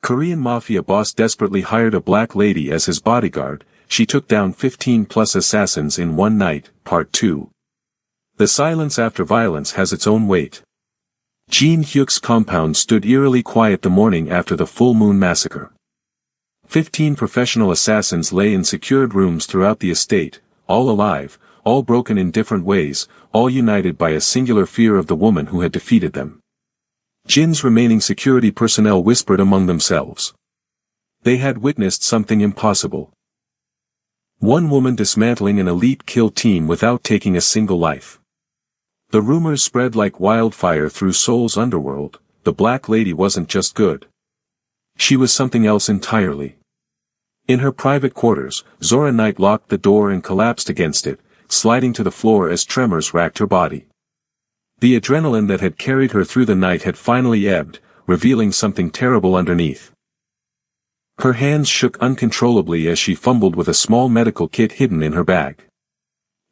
Korean Mafia boss desperately hired a black lady as his bodyguard. She took down 15+ assassins in one night. Part 2. The silence after violence has its own weight. Jin Hyuk's compound stood eerily quiet the morning after the full moon massacre. 15 professional assassins lay in secured rooms throughout the estate, all alive, all broken in different ways, all united by a singular fear of the woman who had defeated them. Jin's remaining security personnel whispered among themselves. They had witnessed something impossible. One woman dismantling an elite kill team without taking a single life. The rumors spread like wildfire through Seoul's underworld. The Black Lady wasn't just good. She was something else entirely. In her private quarters, Zora Knight locked the door and collapsed against it, sliding to the floor as tremors racked her body. The adrenaline that had carried her through the night had finally ebbed, revealing something terrible underneath. Her hands shook uncontrollably as she fumbled with a small medical kit hidden in her bag.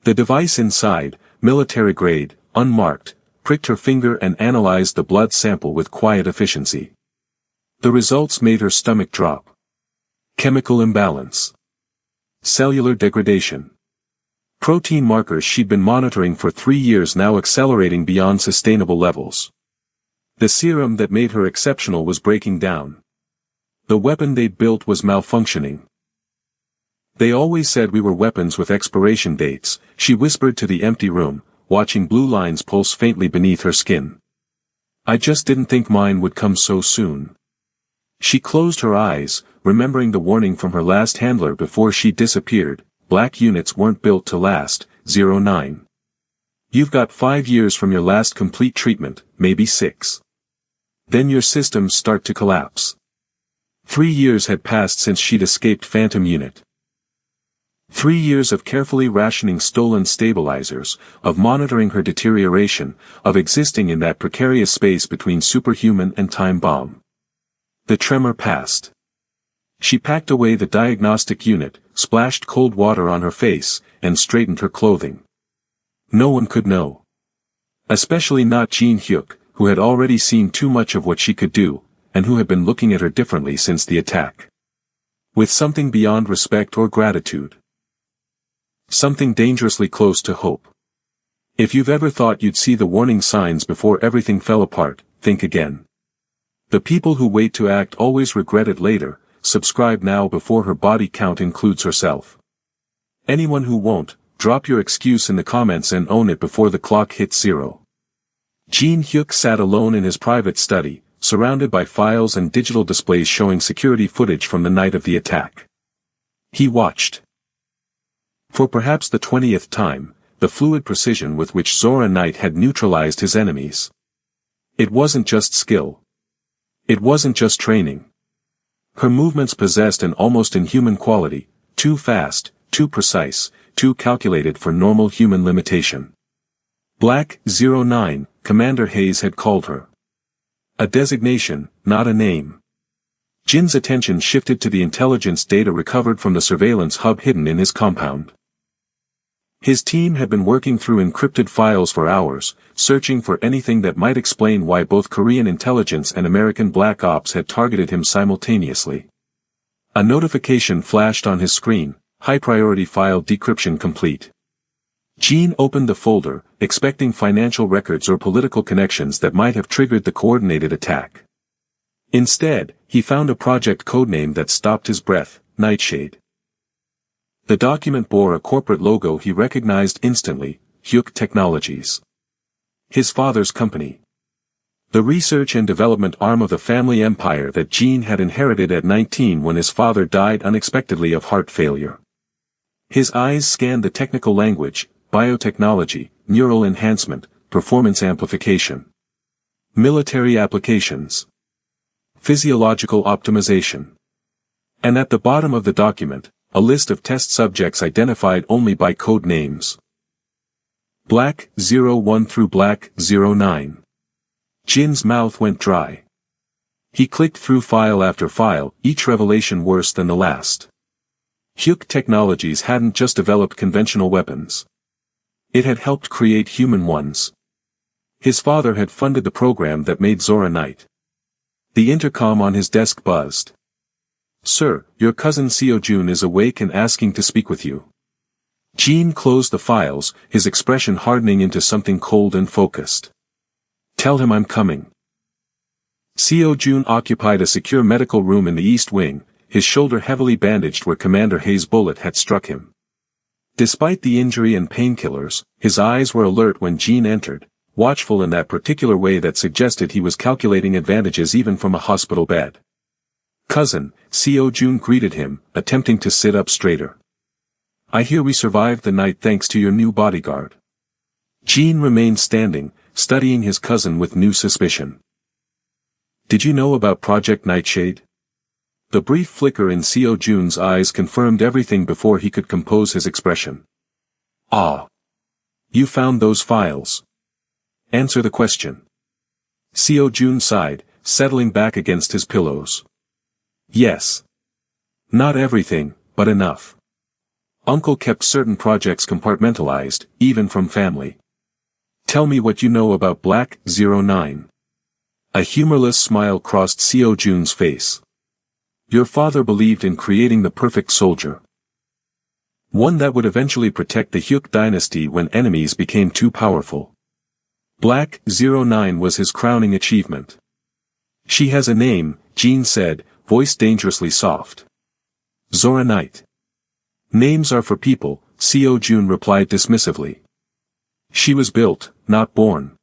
The device inside, military-grade, unmarked, pricked her finger and analyzed the blood sample with quiet efficiency. The results made her stomach drop. Chemical imbalance. Cellular degradation. Protein markers she'd been monitoring for 3 years now accelerating beyond sustainable levels. The serum that made her exceptional was breaking down. The weapon they'd built was malfunctioning. They always said we were weapons with expiration dates, she whispered to the empty room, watching blue lines pulse faintly beneath her skin. I just didn't think mine would come so soon. She closed her eyes, remembering the warning from her last handler before she disappeared. Black units weren't built to last. 09. You've got 5 years from your last complete treatment, maybe 6. Then your systems start to collapse. 3 years had passed since she'd escaped Phantom Unit. 3 years of carefully rationing stolen stabilizers, of monitoring her deterioration, of existing in that precarious space between superhuman and time bomb. The tremor passed. She packed away the diagnostic unit, splashed cold water on her face, and straightened her clothing. No one could know. Especially not Jin Hyuk, who had already seen too much of what she could do, and who had been looking at her differently since the attack. With something beyond respect or gratitude. Something dangerously close to hope. If you've ever thought you'd see the warning signs before everything fell apart, think again. The people who wait to act always regret it later. Subscribe now before her body count includes herself. Anyone who won't, drop your excuse in the comments and own it before the clock hits 0. Jin Hyuk sat alone in his private study, surrounded by files and digital displays showing security footage from the night of the attack. He watched. For perhaps the 20th time, the fluid precision with which Zora Knight had neutralized his enemies. It wasn't just skill. It wasn't just training. Her movements possessed an almost inhuman quality, too fast, too precise, too calculated for normal human limitation. Black 09, Commander Hayes had called her. A designation, not a name. Jin's attention shifted to the intelligence data recovered from the surveillance hub hidden in his compound. His team had been working through encrypted files for hours, searching for anything that might explain why both Korean intelligence and American Black Ops had targeted him simultaneously. A notification flashed on his screen, high-priority file decryption complete. Jin opened the folder, expecting financial records or political connections that might have triggered the coordinated attack. Instead, he found a project codename that stopped his breath, Nightshade. The document bore a corporate logo he recognized instantly, Hyuk Technologies. His father's company. The research and development arm of the family empire that Jin had inherited at 19 when his father died unexpectedly of heart failure. His eyes scanned the technical language, biotechnology, neural enhancement, performance amplification. Military applications. Physiological optimization. And at the bottom of the document, a list of test subjects identified only by code names. Black 01 through Black 09. Jin's mouth went dry. He clicked through file after file, each revelation worse than the last. Hyuk Technologies hadn't just developed conventional weapons. It had helped create human ones. His father had funded the program that made Zora Knight. The intercom on his desk buzzed. "Sir, your cousin Seo-jun is awake and asking to speak with you." Jean closed the files, his expression hardening into something cold and focused. "Tell him I'm coming." Seo-jun occupied a secure medical room in the East Wing, his shoulder heavily bandaged where Commander Hayes' bullet had struck him. Despite the injury and painkillers, his eyes were alert when Jean entered, watchful in that particular way that suggested he was calculating advantages even from a hospital bed. "Cousin," Seo-jun greeted him, attempting to sit up straighter. "I hear we survived the night thanks to your new bodyguard." Jean remained standing, studying his cousin with new suspicion. "Did you know about Project Nightshade?" The brief flicker in Seo-jun's eyes confirmed everything before he could compose his expression. "Ah. You found those files. Answer the question." Seo-jun sighed, settling back against his pillows. "Yes. Not everything, but enough. Uncle kept certain projects compartmentalized, even from family. Tell me what you know about Black 09. A humorless smile crossed Seo-jun's face. "Your father believed in creating the perfect soldier. One that would eventually protect the Hyuk dynasty when enemies became too powerful. Black 09 was his crowning achievement." "She has a name," Jean said, voice dangerously soft. "Zora Knight." "Names are for people," Seo-jun replied dismissively. "She was built, not born."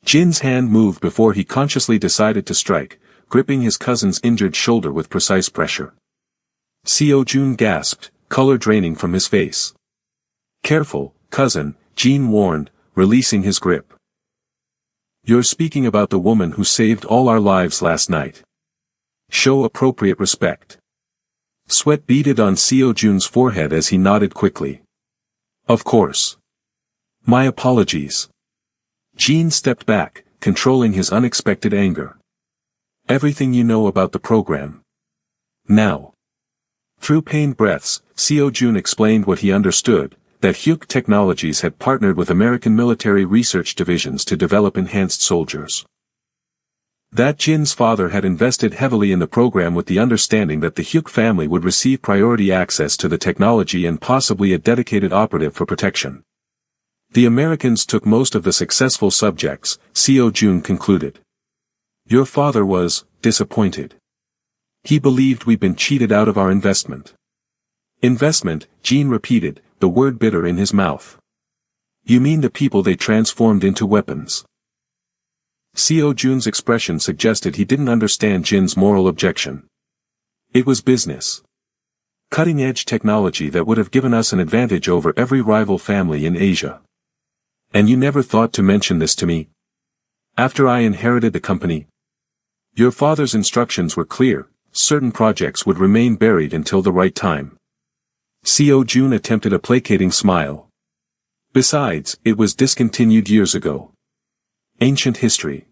Jin's hand moved before he consciously decided to strike, gripping his cousin's injured shoulder with precise pressure. Seo-jun gasped, color draining from his face. "Careful, cousin," Jin warned, releasing his grip. "You're speaking about the woman who saved all our lives last night. Show appropriate respect." Sweat beaded on Seo-jun's forehead as he nodded quickly. "Of course. My apologies." Jin stepped back, controlling his unexpected anger. "Everything you know about the program. Now." Through pained breaths, Seo-jun explained what he understood, that Hyuk Technologies had partnered with American military research divisions to develop enhanced soldiers. That Jin's father had invested heavily in the program with the understanding that the Hyuk family would receive priority access to the technology and possibly a dedicated operative for protection. The Americans took most of the successful subjects, Seo-jun concluded. "Your father was disappointed. He believed we'd been cheated out of our investment." "Investment," Jin repeated, the word bitter in his mouth. "You mean the people they transformed into weapons?" Seo-jun's expression suggested he didn't understand Jin's moral objection. "It was business. Cutting-edge technology that would have given us an advantage over every rival family in Asia. And you never thought to mention this to me? After I inherited the company? Your father's instructions were clear, certain projects would remain buried until the right time." Seo-jun attempted a placating smile. "Besides, it was discontinued years ago. Ancient history."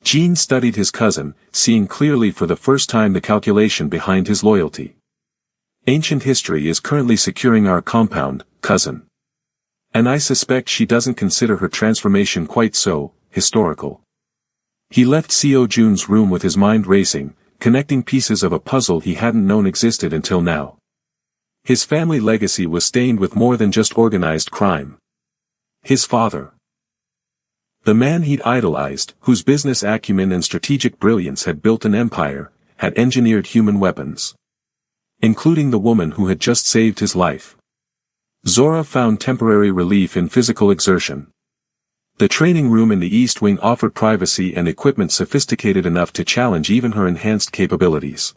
Jin studied his cousin, seeing clearly for the first time the calculation behind his loyalty. "Ancient history is currently securing our compound, cousin. And I suspect she doesn't consider her transformation quite so historical." He left Seo-jun's room with his mind racing, connecting pieces of a puzzle he hadn't known existed until now. His family legacy was stained with more than just organized crime. His father. The man he'd idolized, whose business acumen and strategic brilliance had built an empire, had engineered human weapons. Including the woman who had just saved his life. Zora found temporary relief in physical exertion. The training room in the East Wing offered privacy and equipment sophisticated enough to challenge even her enhanced capabilities.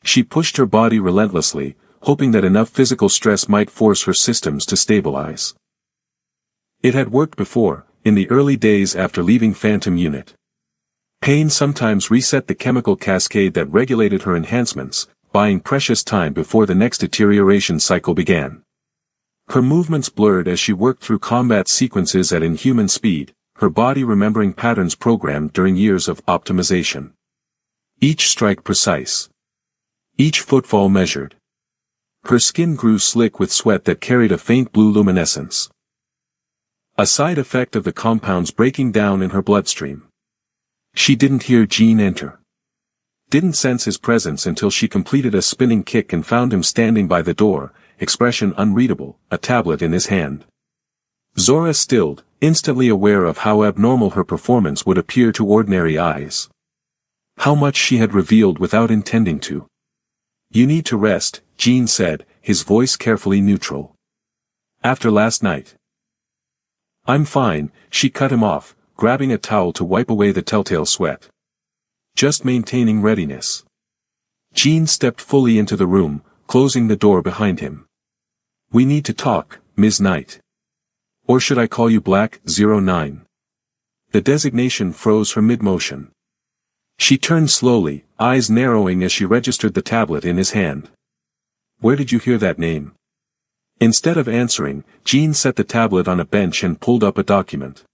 She pushed her body relentlessly, hoping that enough physical stress might force her systems to stabilize. It had worked before, in the early days after leaving Phantom Unit. Pain sometimes reset the chemical cascade that regulated her enhancements, buying precious time before the next deterioration cycle began. Her movements blurred as she worked through combat sequences at inhuman speed, her body remembering patterns programmed during years of optimization. Each strike precise. Each footfall measured. Her skin grew slick with sweat that carried a faint blue luminescence. A side effect of the compounds breaking down in her bloodstream. She didn't hear Jean enter. Didn't sense his presence until she completed a spinning kick and found him standing by the door, expression unreadable, a tablet in his hand. Zora stilled, instantly aware of how abnormal her performance would appear to ordinary eyes. How much she had revealed without intending to. "You need to rest," Jean said, his voice carefully neutral. "After last night." "I'm fine," she cut him off, grabbing a towel to wipe away the telltale sweat. "Just maintaining readiness." Jean stepped fully into the room, closing the door behind him. "We need to talk, Ms. Knight. Or should I call you Black 09? The designation froze her mid-motion. She turned slowly, eyes narrowing as she registered the tablet in his hand. "Where did you hear that name?" Instead of answering, Jean set the tablet on a bench and pulled up a document.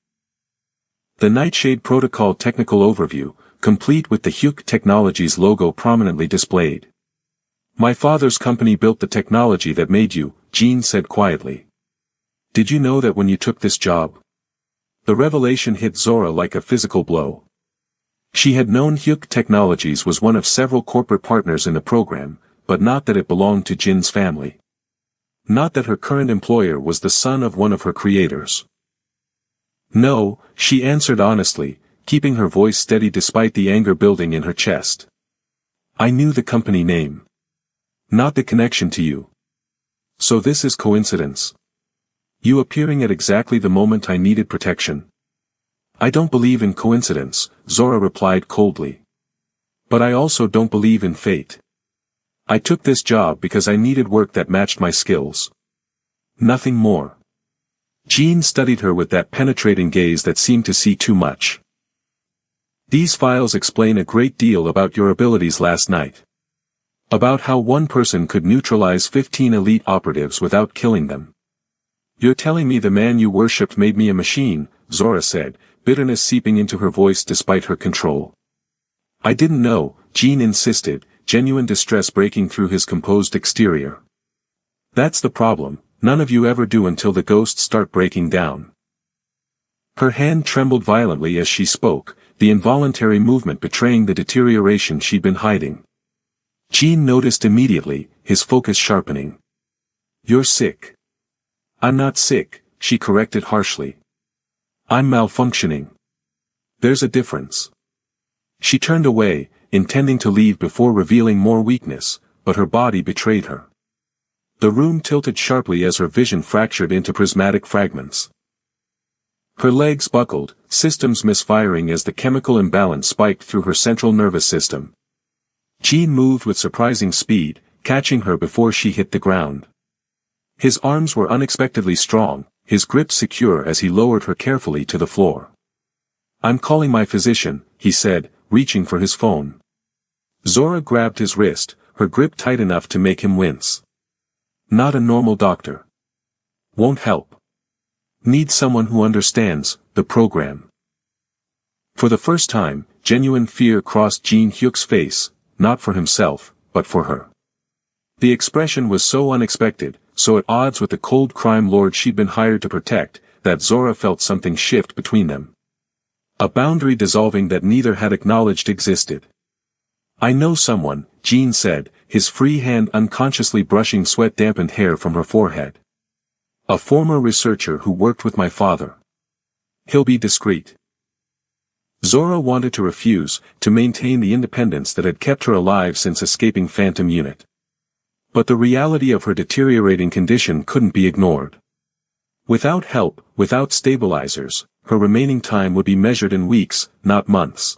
The Nightshade Protocol Technical Overview, complete with the Hugh Technologies logo prominently displayed. "My father's company built the technology that made you," Jean said quietly. "Did you know that when you took this job?" The revelation hit Zora like a physical blow. She had known Hugh Technologies was one of several corporate partners in the program, but not that it belonged to Jin's family. Not that her current employer was the son of one of her creators. "No," she answered honestly, keeping her voice steady despite the anger building in her chest. "I knew the company name. Not the connection to you. So this is coincidence. You appearing at exactly the moment I needed protection." "I don't believe in coincidence," Zora replied coldly. "But I also don't believe in fate. I took this job because I needed work that matched my skills. Nothing more." Jean studied her with that penetrating gaze that seemed to see too much. "These files explain a great deal about your abilities last night. About how one person could neutralize 15 elite operatives without killing them. You're telling me the man you worshipped made me a machine," Zora said, bitterness seeping into her voice despite her control. "I didn't know," Jean insisted, genuine distress breaking through his composed exterior. "That's the problem, none of you ever do until the ghosts start breaking down." Her hand trembled violently as she spoke, the involuntary movement betraying the deterioration she'd been hiding. Jean noticed immediately, his focus sharpening. "You're sick." "I'm not sick," she corrected harshly. "I'm malfunctioning. There's a difference." She turned away, intending to leave before revealing more weakness, but her body betrayed her. The room tilted sharply as her vision fractured into prismatic fragments. Her legs buckled, systems misfiring as the chemical imbalance spiked through her central nervous system. Jean moved with surprising speed, catching her before she hit the ground. His arms were unexpectedly strong, his grip secure as he lowered her carefully to the floor. "I'm calling my physician," he said, reaching for his phone. Zora grabbed his wrist, her grip tight enough to make him wince. "Not a normal doctor. Won't help. Need someone who understands the program." For the first time, genuine fear crossed Jean Hugh's face, not for himself, but for her. The expression was so unexpected, so at odds with the cold crime lord she'd been hired to protect, that Zora felt something shift between them. A boundary dissolving that neither had acknowledged existed. "I know someone," Jean said, his free hand unconsciously brushing sweat-dampened hair from her forehead. "A former researcher who worked with my father. He'll be discreet." Zora wanted to refuse, to maintain the independence that had kept her alive since escaping Phantom Unit. But the reality of her deteriorating condition couldn't be ignored. Without help, without stabilizers, her remaining time would be measured in weeks, not months.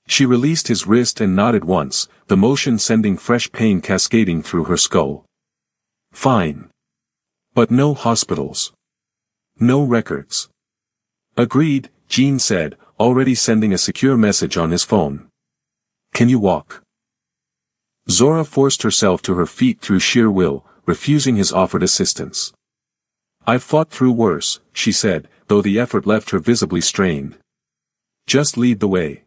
She released his wrist and nodded once, the motion sending fresh pain cascading through her skull. "Fine. But no hospitals. No records." "Agreed," Jean said, already sending a secure message on his phone. "Can you walk?" Zora forced herself to her feet through sheer will, refusing his offered assistance. "I've fought through worse," she said, though the effort left her visibly strained. "Just lead the way."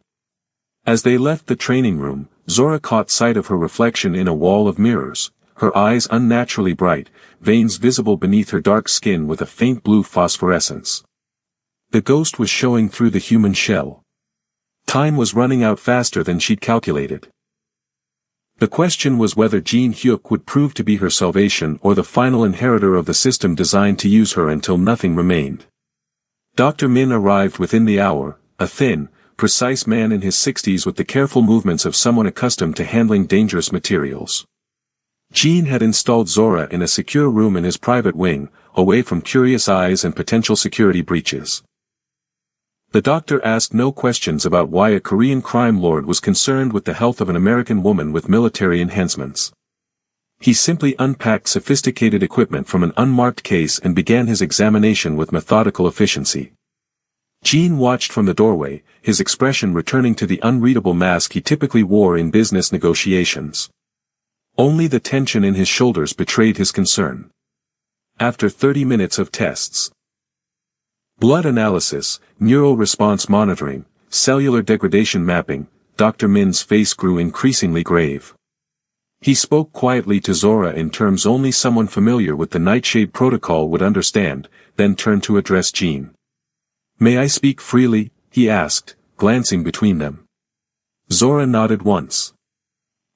As they left the training room, Zora caught sight of her reflection in a wall of mirrors, her eyes unnaturally bright, veins visible beneath her dark skin with a faint blue phosphorescence. The ghost was showing through the human shell. Time was running out faster than she'd calculated. The question was whether Jean Hyuk would prove to be her salvation or the final inheritor of the system designed to use her until nothing remained. Dr. Min arrived within the hour, a thin, precise man in his 60s with the careful movements of someone accustomed to handling dangerous materials. Jean had installed Zora in a secure room in his private wing, away from curious eyes and potential security breaches. The doctor asked no questions about why a Korean crime lord was concerned with the health of an American woman with military enhancements. He simply unpacked sophisticated equipment from an unmarked case and began his examination with methodical efficiency. Jean watched from the doorway, his expression returning to the unreadable mask he typically wore in business negotiations. Only the tension in his shoulders betrayed his concern. After 30 minutes of tests, blood analysis, neural response monitoring, cellular degradation mapping, Dr. Min's face grew increasingly grave. He spoke quietly to Zora in terms only someone familiar with the Nightshade protocol would understand, then turned to address Jean. "May I speak freely?" he asked, glancing between them. Zora nodded once.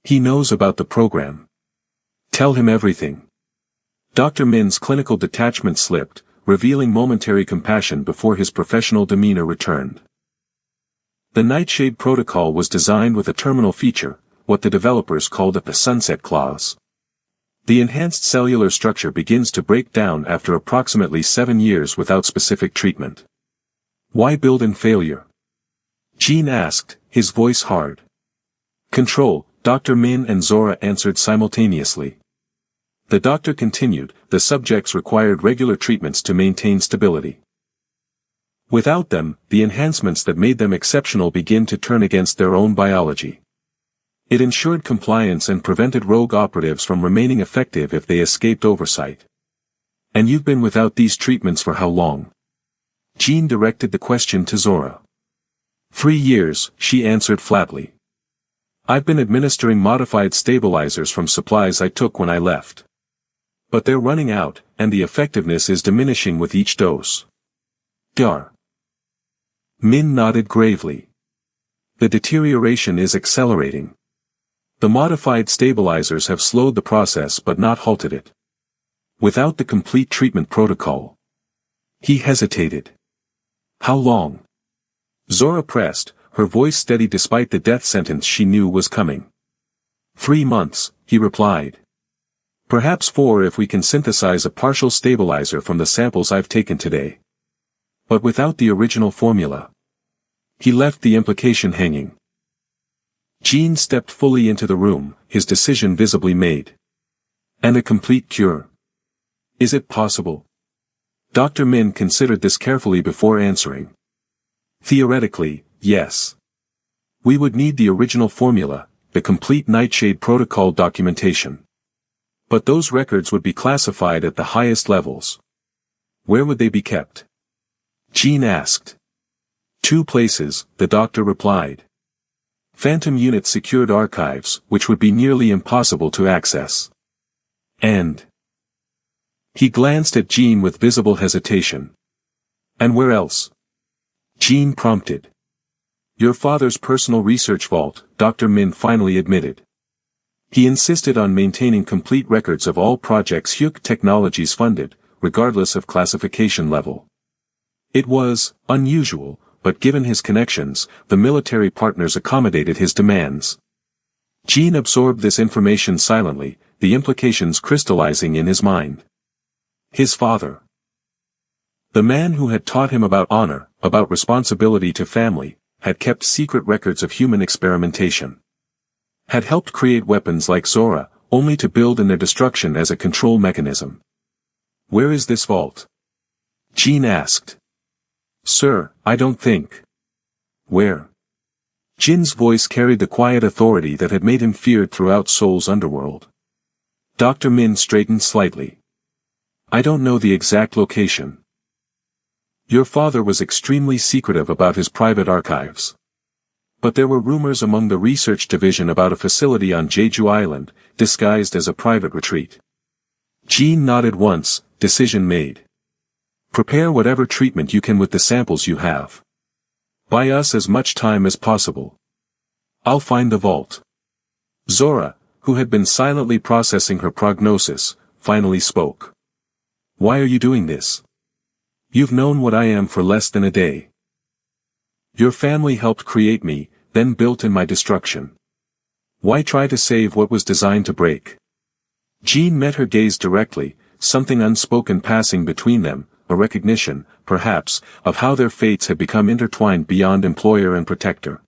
"He knows about the program. Tell him everything." Dr. Min's clinical detachment slipped, revealing momentary compassion before his professional demeanor returned. The Nightshade protocol was designed with a terminal feature, what the developers called a sunset clause. The enhanced cellular structure begins to break down after approximately 7 years without specific treatment. Why build in failure? Jean asked, his voice hard. Control, Dr. Min and Zora answered simultaneously. The doctor continued, the subjects required regular treatments to maintain stability. Without them, the enhancements that made them exceptional begin to turn against their own biology. It ensured compliance and prevented rogue operatives from remaining effective if they escaped oversight. And you've been without these treatments for how long? Jean directed the question to Zora. 3 years, she answered flatly. I've been administering modified stabilizers from supplies I took when I left. But they're running out, and the effectiveness is diminishing with each dose. Dar. Min nodded gravely. The deterioration is accelerating. The modified stabilizers have slowed the process but not halted it. Without the complete treatment protocol. He hesitated. How long? Zora pressed, her voice steady despite the death sentence she knew was coming. 3 months, he replied. Perhaps 4 if we can synthesize a partial stabilizer from the samples I've taken today. But without the original formula. He left the implication hanging. Jean stepped fully into the room, his decision visibly made. And a complete cure. Is it possible? Dr. Min considered this carefully before answering. Theoretically, yes. We would need the original formula, the complete Nightshade protocol documentation. But those records would be classified at the highest levels. Where would they be kept? Jean asked. 2 places, the doctor replied. Phantom Unit secured archives, which would be nearly impossible to access. And he glanced at Jean with visible hesitation. And where else? Jean prompted. Your father's personal research vault, Dr. Min finally admitted. He insisted on maintaining complete records of all projects Hyuk Technologies funded, regardless of classification level. It was unusual, but given his connections, the military partners accommodated his demands. Jean absorbed this information silently, the implications crystallizing in his mind. His father. The man who had taught him about honor, about responsibility to family, had kept secret records of human experimentation. Had helped create weapons like Zora, only to build in their destruction as a control mechanism. Where is this vault? Jean asked. Sir, I don't think. Where? Jin's voice carried the quiet authority that had made him feared throughout Seoul's underworld. Dr. Min straightened slightly. I don't know the exact location. Your father was extremely secretive about his private archives. But there were rumors among the research division about a facility on Jeju Island, disguised as a private retreat. Jean nodded once, decision made. Prepare whatever treatment you can with the samples you have. Buy us as much time as possible. I'll find the vault. Zora, who had been silently processing her prognosis, finally spoke. Why are you doing this? You've known what I am for less than a day. Your family helped create me, then built in my destruction. Why try to save what was designed to break? Jean met her gaze directly, something unspoken passing between them, a recognition, perhaps, of how their fates had become intertwined beyond employer and protector.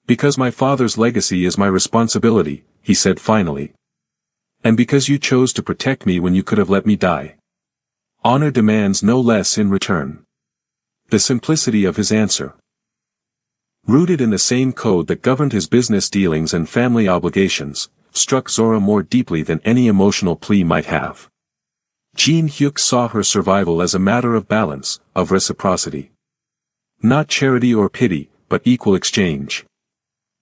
Because my father's legacy is my responsibility, he said finally. And because you chose to protect me when you could have let me die. Honor demands no less in return. The simplicity of his answer, rooted in the same code that governed his business dealings and family obligations, struck Zora more deeply than any emotional plea might have. Jean Hyuk saw her survival as a matter of balance, of reciprocity. Not charity or pity, but equal exchange.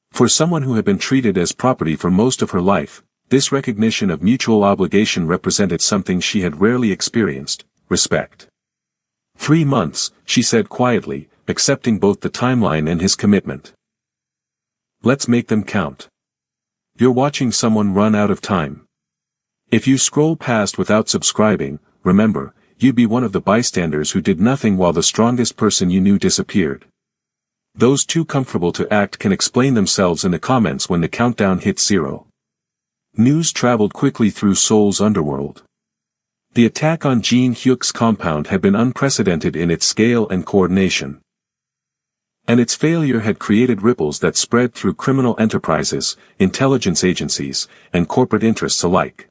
For someone who had been treated as property for most of her life, this recognition of mutual obligation represented something she had rarely experienced, respect. 3 months, she said quietly, accepting both the timeline and his commitment. Let's make them count. You're watching someone run out of time. If you scroll past without subscribing, remember, you'd be one of the bystanders who did nothing while the strongest person you knew disappeared. Those too comfortable to act can explain themselves in the comments when the countdown hits 0. News traveled quickly through Seoul's underworld. The attack on Jean Hyuk's compound had been unprecedented in its scale and coordination. And its failure had created ripples that spread through criminal enterprises, intelligence agencies, and corporate interests alike.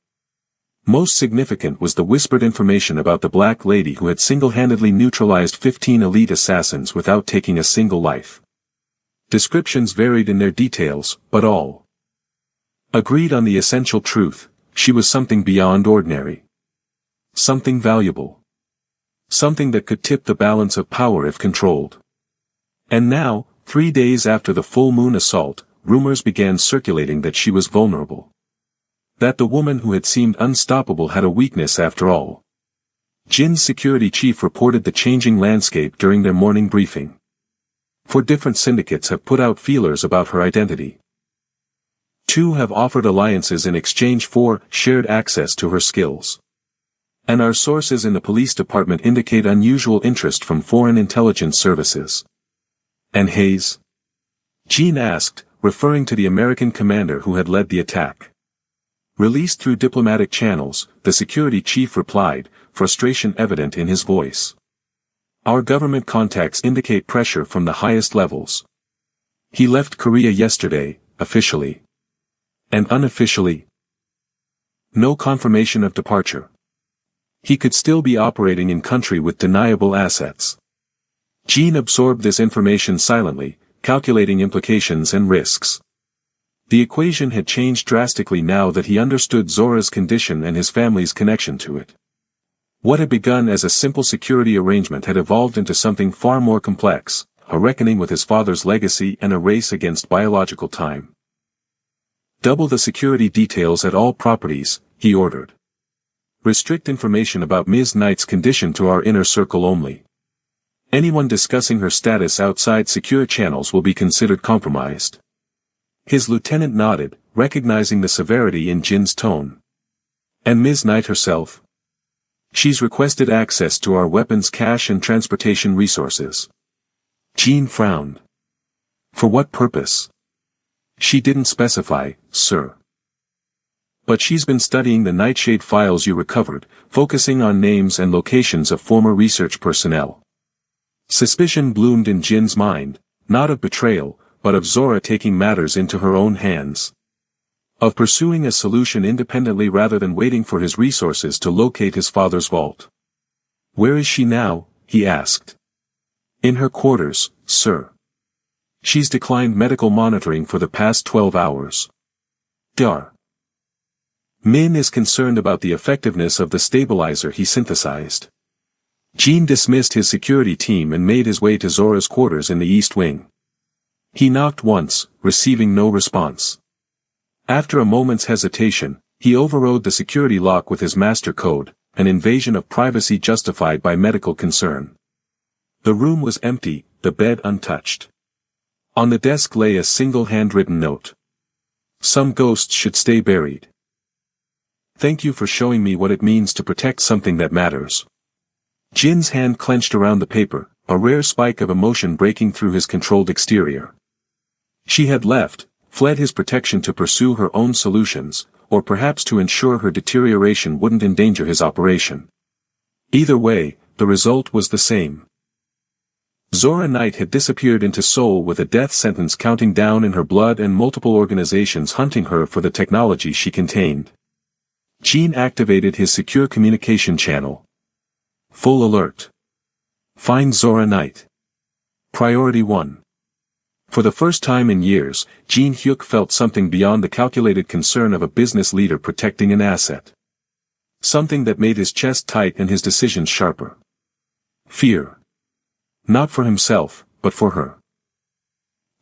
Most significant was the whispered information about the Black Lady who had single-handedly neutralized 15 elite assassins without taking a single life. Descriptions varied in their details, but all agreed on the essential truth: she was something beyond ordinary. Something valuable. Something that could tip the balance of power if controlled. And now, 3 days after the full moon assault, rumors began circulating that she was vulnerable. That the woman who had seemed unstoppable had a weakness after all. Jin's security chief reported the changing landscape during their morning briefing. 4 different syndicates have put out feelers about her identity. 2 have offered alliances in exchange for shared access to her skills. And our sources in the police department indicate unusual interest from foreign intelligence services. And Hayes? Jean asked, referring to the American commander who had led the attack. Released through diplomatic channels, the security chief replied, frustration evident in his voice. Our government contacts indicate pressure from the highest levels. He left Korea yesterday, officially. And unofficially? No confirmation of departure. He could still be operating in country with deniable assets. Jean absorbed this information silently, calculating implications and risks. The equation had changed drastically now that he understood Zora's condition and his family's connection to it. What had begun as a simple security arrangement had evolved into something far more complex, a reckoning with his father's legacy and a race against biological time. Double the security details at all properties, he ordered. Restrict information about Ms. Knight's condition to our inner circle only. Anyone discussing her status outside secure channels will be considered compromised. His lieutenant nodded, recognizing the severity in Jin's tone. And Ms. Knight herself? She's requested access to our weapons cache and transportation resources. Jean frowned. For what purpose? She didn't specify, sir. But she's been studying the Nightshade files you recovered, focusing on names and locations of former research personnel. Suspicion bloomed in Jin's mind, not of betrayal, but of Zora taking matters into her own hands. Of pursuing a solution independently rather than waiting for his resources to locate his father's vault. Where is she now? He asked. In her quarters, sir. She's declined medical monitoring for the past 12 hours. Dar. Min is concerned about the effectiveness of the stabilizer he synthesized. Jean dismissed his security team and made his way to Zora's quarters in the East Wing. He knocked once, receiving no response. After a moment's hesitation, he overrode the security lock with his master code, an invasion of privacy justified by medical concern. The room was empty, the bed untouched. On the desk lay a single handwritten note. Some ghosts should stay buried. Thank you for showing me what it means to protect something that matters. Jin's hand clenched around the paper, a rare spike of emotion breaking through his controlled exterior. She had fled his protection to pursue her own solutions, or perhaps to ensure her deterioration wouldn't endanger his operation. Either way, the result was the same. Zora Knight had disappeared into Seoul with a death sentence counting down in her blood and multiple organizations hunting her for the technology she contained. Jin activated his secure communication channel. Full alert. Find Zora Knight. Priority 1. For the first time in years, Jin Hyuk felt something beyond the calculated concern of a business leader protecting an asset. Something that made his chest tight and his decisions sharper. Fear. Not for himself, but for her.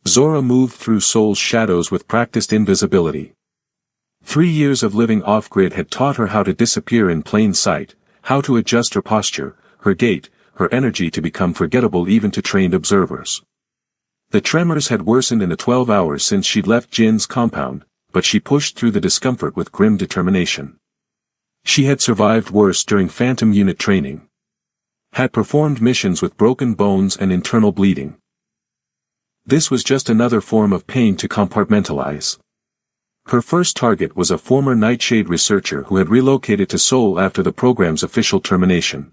Zora moved through Seoul's shadows with practiced invisibility. 3 years of living off-grid had taught her how to disappear in plain sight, how to adjust her posture, her gait, her energy to become forgettable even to trained observers. The tremors had worsened in the 12 hours since she'd left Jin's compound, but she pushed through the discomfort with grim determination. She had survived worse during Phantom Unit training. Had performed missions with broken bones and internal bleeding. This was just another form of pain to compartmentalize. Her first target was a former Nightshade researcher who had relocated to Seoul after the program's official termination.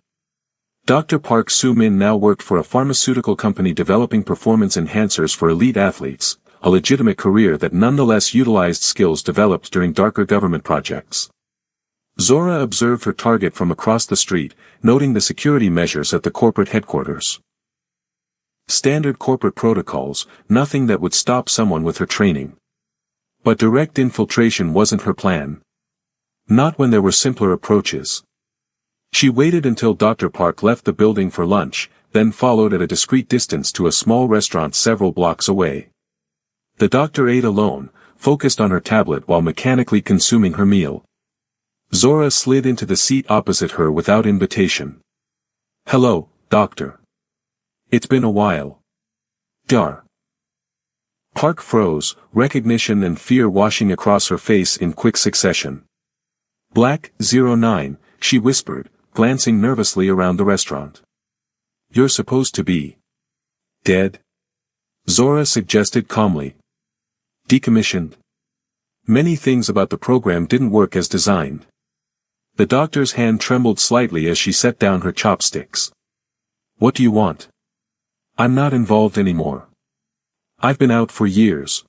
Dr. Park Soo-min now worked for a pharmaceutical company developing performance enhancers for elite athletes, a legitimate career that nonetheless utilized skills developed during darker government projects. Zora observed her target from across the street, noting the security measures at the corporate headquarters. Standard corporate protocols, nothing that would stop someone with her training. But direct infiltration wasn't her plan. Not when there were simpler approaches. She waited until Dr. Park left the building for lunch, then followed at a discreet distance to a small restaurant several blocks away. The doctor ate alone, focused on her tablet while mechanically consuming her meal. Zora slid into the seat opposite her without invitation. Hello, doctor. It's been a while. Dar. Park froze, recognition and fear washing across her face in quick succession. Black 09, she whispered, glancing nervously around the restaurant. You're supposed to be dead? Zora suggested calmly. Decommissioned. Many things about the program didn't work as designed. The doctor's hand trembled slightly as she set down her chopsticks. What do you want? I'm not involved anymore. I've been out for years.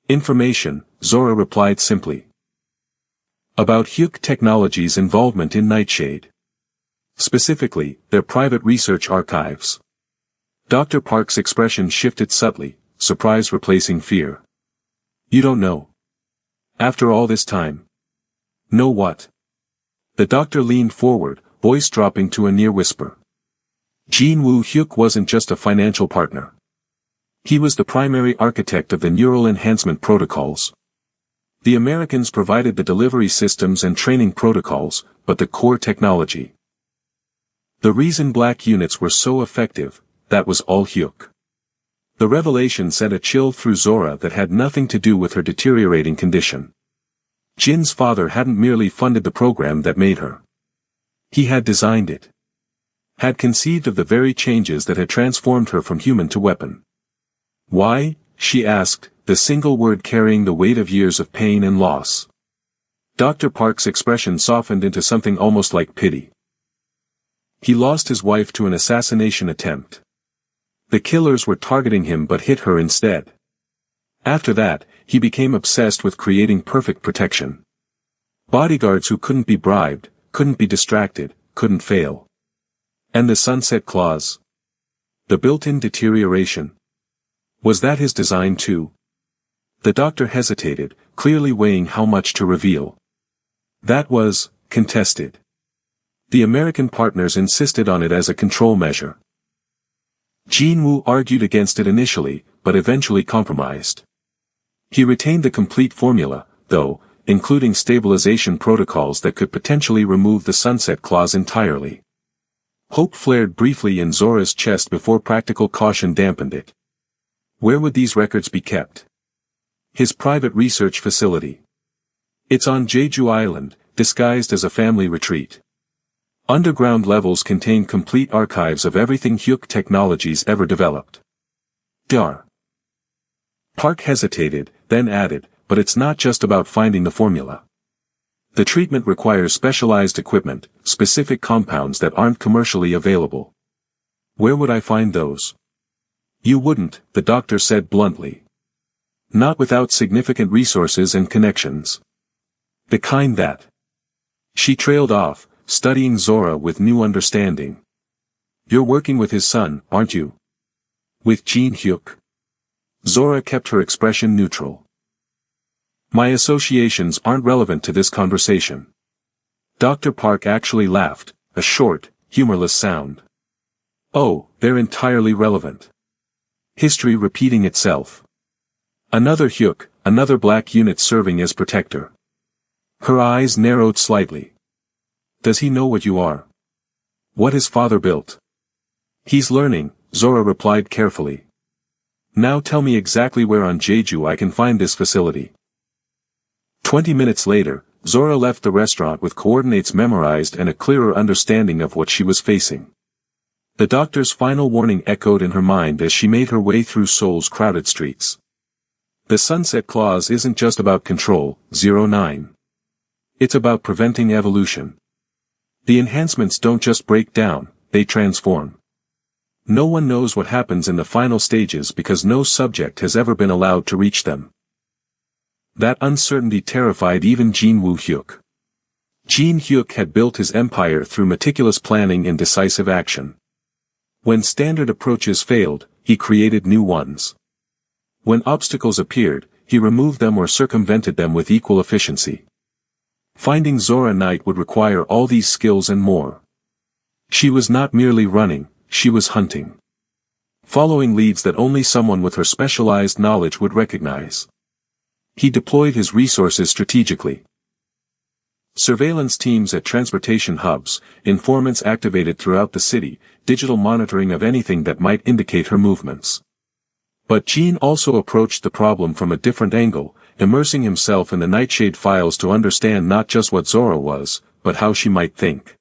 Information, Zora replied simply. About Hyuk Technologies' involvement in Nightshade. Specifically, their private research archives. Dr. Park's expression shifted subtly, surprise replacing fear. You don't know. After all this time. Know what? The doctor leaned forward, voice dropping to a near whisper. Jin Woo Hyuk wasn't just a financial partner. He was the primary architect of the neural enhancement protocols. The Americans provided the delivery systems and training protocols, but the core technology. The reason black units were so effective, that was all Hyuk. The revelation sent a chill through Zora that had nothing to do with her deteriorating condition. Jin's father hadn't merely funded the program that made her. He had designed it. Had conceived of the very changes that had transformed her from human to weapon. Why, she asked, the single word carrying the weight of years of pain and loss. Dr. Park's expression softened into something almost like pity. He lost his wife to an assassination attempt. The killers were targeting him but hit her instead. After that, he became obsessed with creating perfect protection. Bodyguards who couldn't be bribed, couldn't be distracted, couldn't fail. And the sunset clause? The built-in deterioration. Was that his design too? The doctor hesitated, clearly weighing how much to reveal. That was contested. The American partners insisted on it as a control measure. Jin Woo argued against it initially, but eventually compromised. He retained the complete formula, though, including stabilization protocols that could potentially remove the sunset clause entirely. Hope flared briefly in Zora's chest before practical caution dampened it. Where would these records be kept? His private research facility. It's on Jeju Island, disguised as a family retreat. Underground levels contain complete archives of everything Hyuk Technologies ever developed. Dar. Park hesitated, then added, but it's not just about finding the formula. The treatment requires specialized equipment, specific compounds that aren't commercially available. Where would I find those? You wouldn't, the doctor said bluntly. Not without significant resources and connections. The kind that. She trailed off, studying Zora with new understanding. You're working with his son, aren't you? With Jin Hyuk. Zora kept her expression neutral. My associations aren't relevant to this conversation. Dr. Park actually laughed, a short, humorless sound. Oh, they're entirely relevant. History repeating itself. Another Hyuk, another black unit serving as protector. Her eyes narrowed slightly. Does he know what you are? What his father built? He's learning, Zora replied carefully. Now tell me exactly where on Jeju I can find this facility. 20 minutes later, Zora left the restaurant with coordinates memorized and a clearer understanding of what she was facing. The doctor's final warning echoed in her mind as she made her way through Seoul's crowded streets. The sunset clause isn't just about control, 09. It's about preventing evolution. The enhancements don't just break down, they transform. No one knows what happens in the final stages because no subject has ever been allowed to reach them. That uncertainty terrified even Jin Woo Hyuk. Jin Hyuk had built his empire through meticulous planning and decisive action. When standard approaches failed, he created new ones. When obstacles appeared, he removed them or circumvented them with equal efficiency. Finding Zora Knight would require all these skills and more. She was not merely running, she was hunting. Following leads that only someone with her specialized knowledge would recognize. He deployed his resources strategically. Surveillance teams at transportation hubs, informants activated throughout the city, digital monitoring of anything that might indicate her movements. But Jean also approached the problem from a different angle, immersing himself in the Nightshade files to understand not just what Zora was, but how she might think.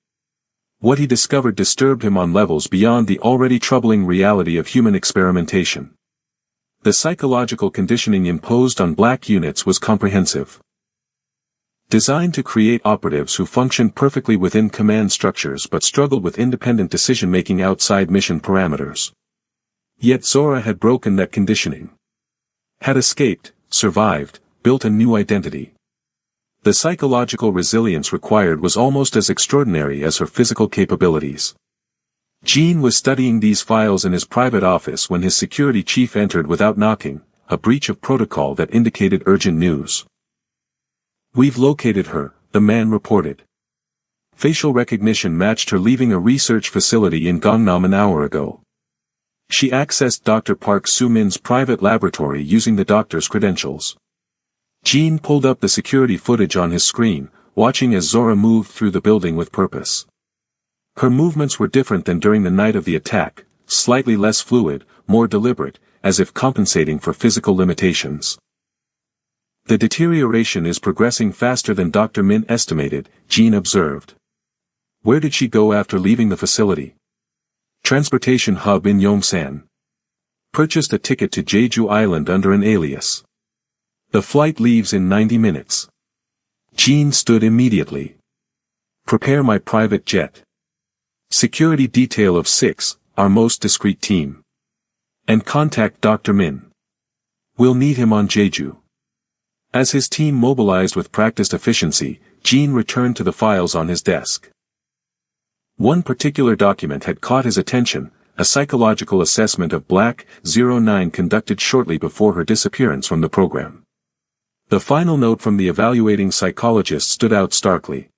What he discovered disturbed him on levels beyond the already troubling reality of human experimentation. The psychological conditioning imposed on black units was comprehensive. Designed to create operatives who functioned perfectly within command structures but struggled with independent decision-making outside mission parameters. Yet Zora had broken that conditioning. Had escaped, survived, built a new identity. The psychological resilience required was almost as extraordinary as her physical capabilities. Jean was studying these files in his private office when his security chief entered without knocking, a breach of protocol that indicated urgent news. We've located her, the man reported. Facial recognition matched her leaving a research facility in Gangnam an hour ago. She accessed Dr. Park Soo-min's private laboratory using the doctor's credentials. Jean pulled up the security footage on his screen, watching as Zora moved through the building with purpose. Her movements were different than during the night of the attack, slightly less fluid, more deliberate, as if compensating for physical limitations. The deterioration is progressing faster than Dr. Min estimated, Jean observed. Where did she go after leaving the facility? Transportation hub in Yongsan. Purchased a ticket to Jeju Island under an alias. The flight leaves in 90 minutes. Jean stood immediately. Prepare my private jet. Security detail of 6, our most discreet team. And contact Dr. Min. We'll need him on Jeju. As his team mobilized with practiced efficiency, Jean returned to the files on his desk. One particular document had caught his attention, a psychological assessment of Black 09 conducted shortly before her disappearance from the program. The final note from the evaluating psychologist stood out starkly.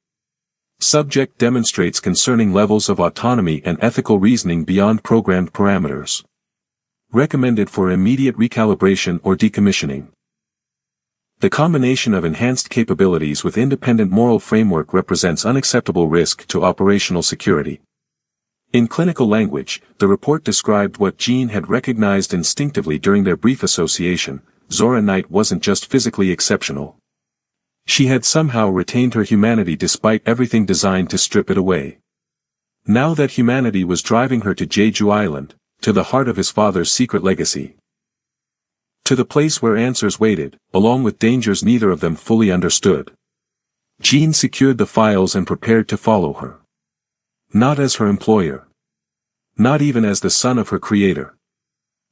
Subject demonstrates concerning levels of autonomy and ethical reasoning beyond programmed parameters. Recommended for immediate recalibration or decommissioning. The combination of enhanced capabilities with independent moral framework represents unacceptable risk to operational security. In clinical language, the report described what Jean had recognized instinctively during their brief association: Zora Knight wasn't just physically exceptional. She had somehow retained her humanity despite everything designed to strip it away. Now that humanity was driving her to Jeju Island, to the heart of his father's secret legacy. To the place where answers waited, along with dangers neither of them fully understood. Jean secured the files and prepared to follow her. Not as her employer. Not even as the son of her creator.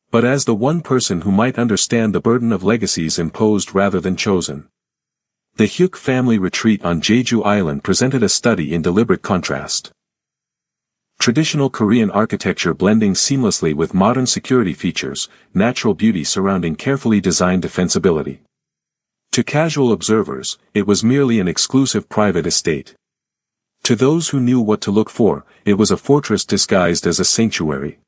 But as the one person who might understand the burden of legacies imposed rather than chosen. The Hyuk family retreat on Jeju Island presented a study in deliberate contrast. Traditional Korean architecture blending seamlessly with modern security features, natural beauty surrounding carefully designed defensibility. To casual observers, it was merely an exclusive private estate. To those who knew what to look for, it was a fortress disguised as a sanctuary.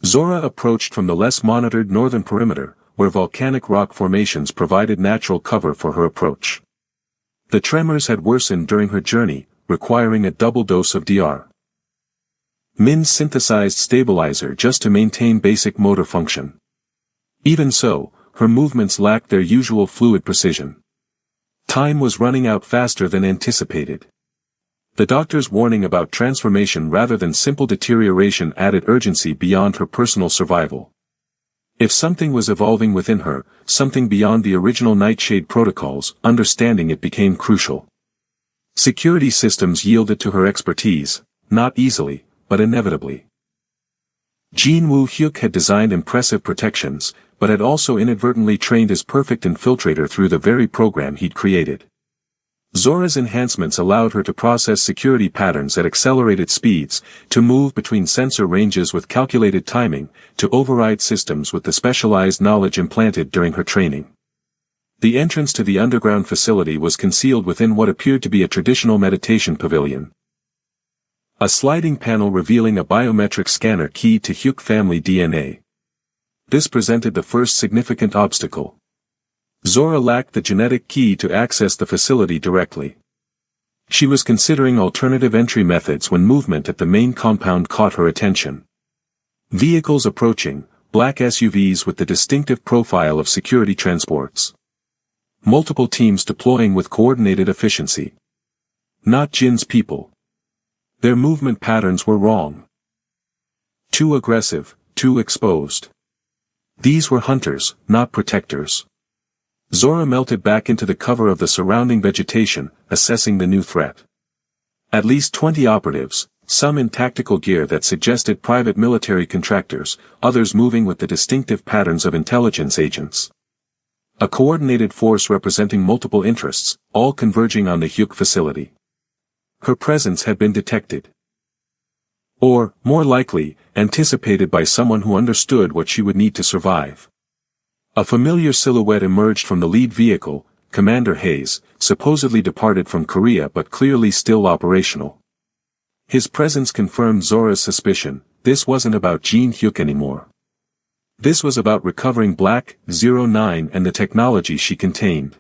Zora approached from the less monitored northern perimeter, where volcanic rock formations provided natural cover for her approach. The tremors had worsened during her journey, requiring a double dose of Dr. Min's synthesized stabilizer just to maintain basic motor function. Even so, her movements lacked their usual fluid precision. Time was running out faster than anticipated. The doctor's warning about transformation rather than simple deterioration added urgency beyond her personal survival. If something was evolving within her, something beyond the original Nightshade protocols, understanding it became crucial. Security systems yielded to her expertise, not easily, but inevitably. Jean Woo-hyuk had designed impressive protections, but had also inadvertently trained his perfect infiltrator through the very program he'd created. Zora's enhancements allowed her to process security patterns at accelerated speeds, to move between sensor ranges with calculated timing, to override systems with the specialized knowledge implanted during her training. The entrance to the underground facility was concealed within what appeared to be a traditional meditation pavilion. A sliding panel revealing a biometric scanner keyed to Hyuk family DNA. This presented the first significant obstacle. Zora lacked the genetic key to access the facility directly. She was considering alternative entry methods when movement at the main compound caught her attention. Vehicles approaching, black SUVs with the distinctive profile of security transports. Multiple teams deploying with coordinated efficiency. Not Jin's people. Their movement patterns were wrong. Too aggressive, too exposed. These were hunters, not protectors. Zora melted back into the cover of the surrounding vegetation, assessing the new threat. At least 20 operatives, some in tactical gear that suggested private military contractors, others moving with the distinctive patterns of intelligence agents. A coordinated force representing multiple interests, all converging on the Hyuk facility. Her presence had been detected. Or, more likely, anticipated by someone who understood what she would need to survive. A familiar silhouette emerged from the lead vehicle, Commander Hayes, supposedly departed from Korea but clearly still operational. His presence confirmed Zora's suspicion: this wasn't about Jean Hyuk anymore. This was about recovering Black 09 and the technology she contained.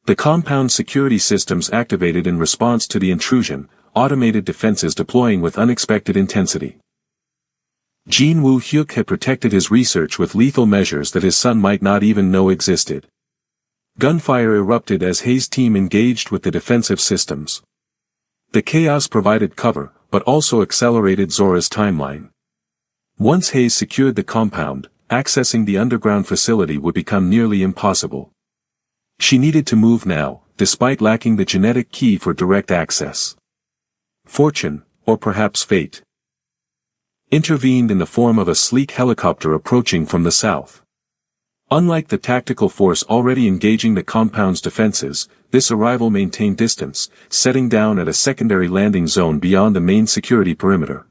The compound security systems activated in response to the intrusion, automated defenses deploying with unexpected intensity. Jean Woo-hyuk had protected his research with lethal measures that his son might not even know existed. Gunfire erupted as Hayes' team engaged with the defensive systems. The chaos provided cover, but also accelerated Zora's timeline. Once Hayes secured the compound, accessing the underground facility would become nearly impossible. She needed to move now, despite lacking the genetic key for direct access. Fortune, or perhaps fate, intervened in the form of a sleek helicopter approaching from the south. Unlike the tactical force already engaging the compound's defenses, this arrival maintained distance, setting down at a secondary landing zone beyond the main security perimeter.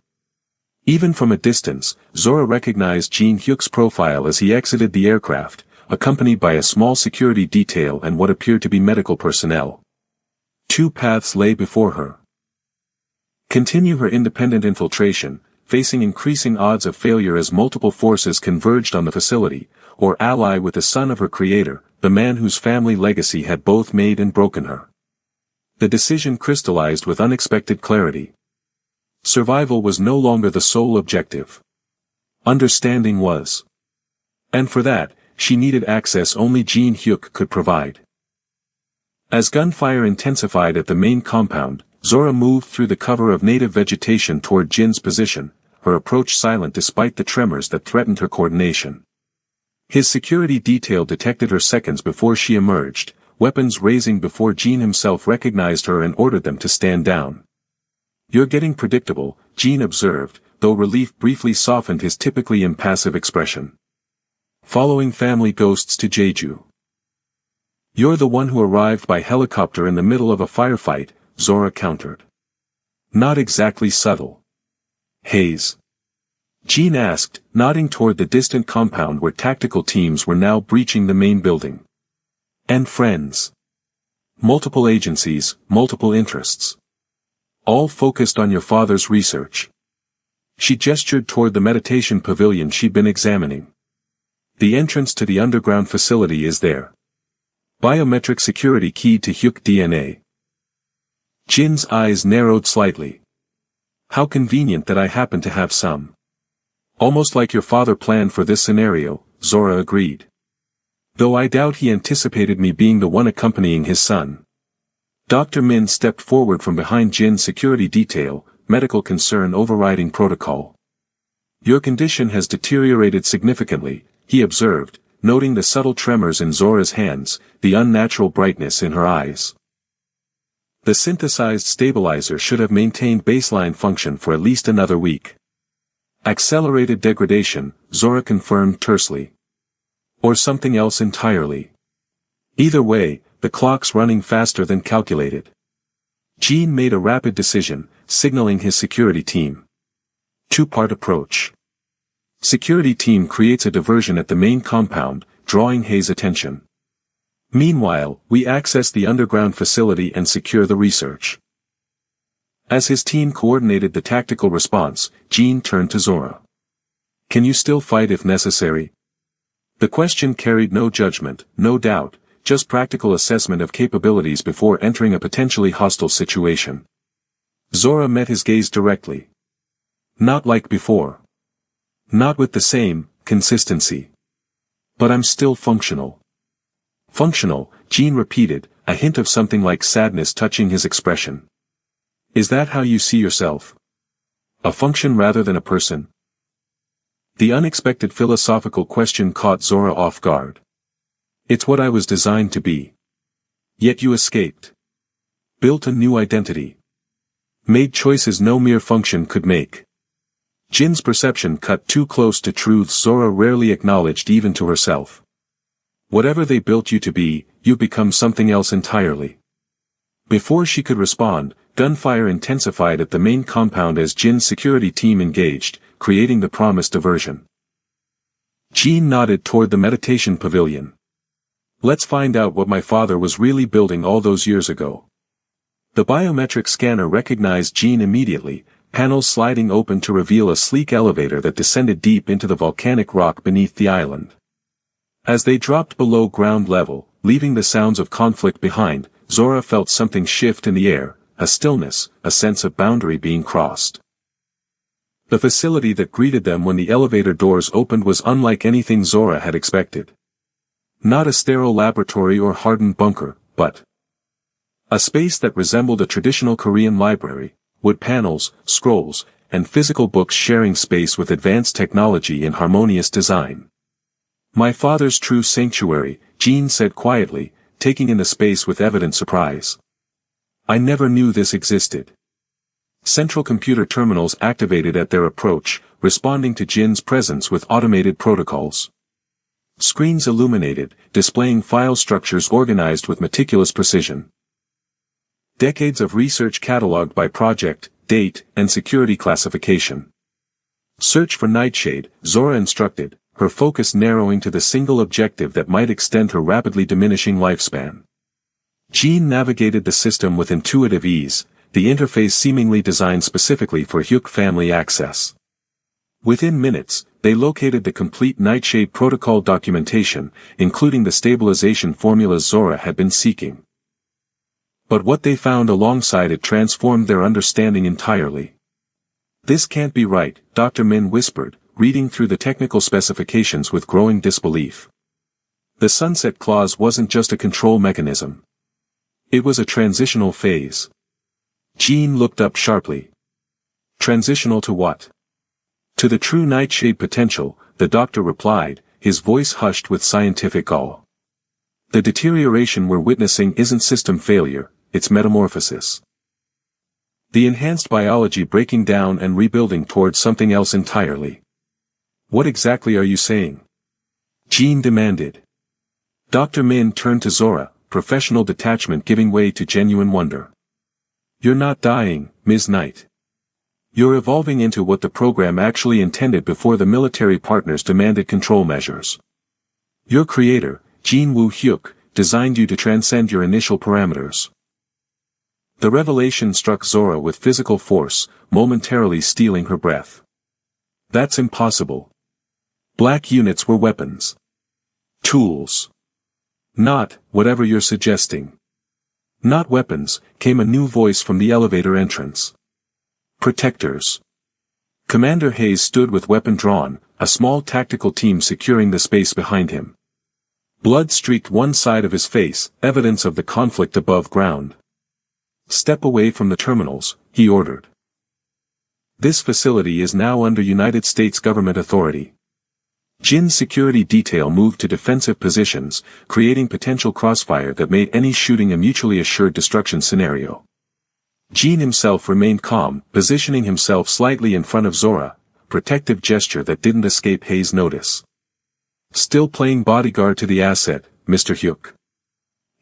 Even from a distance, Zora recognized Jean Hyuk's profile as he exited the aircraft, accompanied by a small security detail and what appeared to be medical personnel. Two paths lay before her. Continue her independent infiltration, facing increasing odds of failure as multiple forces converged on the facility, or ally with the son of her creator, the man whose family legacy had both made and broken her. The decision crystallized with unexpected clarity. Survival was no longer the sole objective. Understanding was. And for that, she needed access only Jin Hyuk could provide. As gunfire intensified at the main compound, Zora moved through the cover of native vegetation toward Jin's position, her approach silent despite the tremors that threatened her coordination. His security detail detected her seconds before she emerged, weapons raising before Jin himself recognized her and ordered them to stand down. "You're getting predictable," Jin observed, though relief briefly softened his typically impassive expression. "Following family ghosts to Jeju." "You're the one who arrived by helicopter in the middle of a firefight," Zora countered. "Not exactly subtle." "Haze?" Jin asked, nodding toward the distant compound where tactical teams were now breaching the main building. "And friends. Multiple agencies, multiple interests. All focused on your father's research." She gestured toward the meditation pavilion she'd been examining. "The entrance to the underground facility is there. Biometric security keyed to Hyuk DNA." Jin's eyes narrowed slightly. "How convenient that I happen to have some." "Almost like your father planned for this scenario," Zora agreed. "Though I doubt he anticipated me being the one accompanying his son." Dr. Min stepped forward from behind Jin's security detail, medical concern overriding protocol. "Your condition has deteriorated significantly," he observed, noting the subtle tremors in Zora's hands, the unnatural brightness in her eyes. The synthesized stabilizer should have maintained baseline function for at least another week. "Accelerated degradation," Zora confirmed tersely. "Or something else entirely. Either way, the clock's running faster than calculated." Jin made a rapid decision, signaling his security team. Two-part approach. Security team creates a diversion at the main compound, drawing Hayes' attention. Meanwhile, we access the underground facility and secure the research. As his team coordinated the tactical response, Jin turned to Zora. "Can you still fight if necessary?" The question carried no judgment, no doubt, just practical assessment of capabilities before entering a potentially hostile situation. Zora met his gaze directly. "Not like before. Not with the same consistency. But I'm still functional." "Functional," Jin repeated, a hint of something like sadness touching his expression. "Is that how you see yourself? A function rather than a person?" The unexpected philosophical question caught Zora off guard. "It's what I was designed to be. Yet you escaped. Built a new identity. Made choices no mere function could make." Jin's perception cut too close to truths Zora rarely acknowledged even to herself. "Whatever they built you to be, you've become something else entirely." Before she could respond, gunfire intensified at the main compound as Jin's security team engaged, creating the promised diversion. Jin nodded toward the meditation pavilion. "Let's find out what my father was really building all those years ago." The biometric scanner recognized Jin immediately, panels sliding open to reveal a sleek elevator that descended deep into the volcanic rock beneath the island. As they dropped below ground level, leaving the sounds of conflict behind, Zora felt something shift in the air, a stillness, a sense of boundary being crossed. The facility that greeted them when the elevator doors opened was unlike anything Zora had expected. Not a sterile laboratory or hardened bunker, but a space that resembled a traditional Korean library, wood panels, scrolls, and physical books sharing space with advanced technology and harmonious design. "My father's true sanctuary," Jin said quietly, taking in the space with evident surprise. "I never knew this existed." Central computer terminals activated at their approach, responding to Jin's presence with automated protocols. Screens illuminated, displaying file structures organized with meticulous precision. Decades of research cataloged by project, date, and security classification. "Search for Nightshade," Zora instructed, her focus narrowing to the single objective that might extend her rapidly diminishing lifespan. Jin navigated the system with intuitive ease, the interface seemingly designed specifically for Hyuk family access. Within minutes, they located the complete Nightshade protocol documentation, including the stabilization formulas Zora had been seeking. But what they found alongside it transformed their understanding entirely. This can't be right, Dr. Min whispered, reading through the technical specifications with growing disbelief. The sunset clause wasn't just a control mechanism. It was a transitional phase. Jean looked up sharply. Transitional to what? To the true nightshade potential, the doctor replied, his voice hushed with scientific awe. The deterioration we're witnessing isn't system failure, it's metamorphosis. The enhanced biology breaking down and rebuilding towards something else entirely. What exactly are you saying? Jean demanded. Dr. Min turned to Zora, professional detachment giving way to genuine wonder. You're not dying, Ms. Knight. You're evolving into what the program actually intended before the military partners demanded control measures. Your creator, Jean Woo-hyuk, designed you to transcend your initial parameters. The revelation struck Zora with physical force, momentarily stealing her breath. That's impossible. Black units were weapons. Tools. Not, whatever you're suggesting. Not weapons, came a new voice from the elevator entrance. Protectors. Commander Hayes stood with weapon drawn, a small tactical team securing the space behind him. Blood streaked one side of his face, evidence of the conflict above ground. Step away from the terminals, he ordered. This facility is now under United States government authority. Jin's security detail moved to defensive positions, creating potential crossfire that made any shooting a mutually assured destruction scenario. Jin himself remained calm, positioning himself slightly in front of Zora, protective gesture that didn't escape Hayes' notice. Still playing bodyguard to the asset, Mr. Hyuk?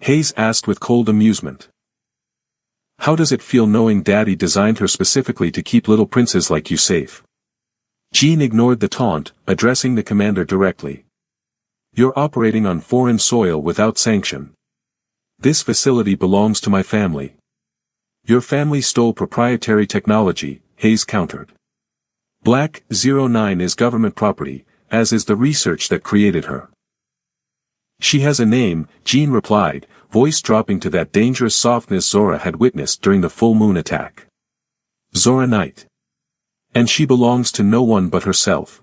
Hayes asked with cold amusement. How does it feel knowing Daddy designed her specifically to keep little princes like you safe? Jean ignored the taunt, addressing the commander directly. You're operating on foreign soil without sanction. This facility belongs to my family. Your family stole proprietary technology, Hayes countered. Black 09 is government property, as is the research that created her. She has a name, Jean replied, voice dropping to that dangerous softness Zora had witnessed during the full moon attack. Zora Knight. And she belongs to no one but herself.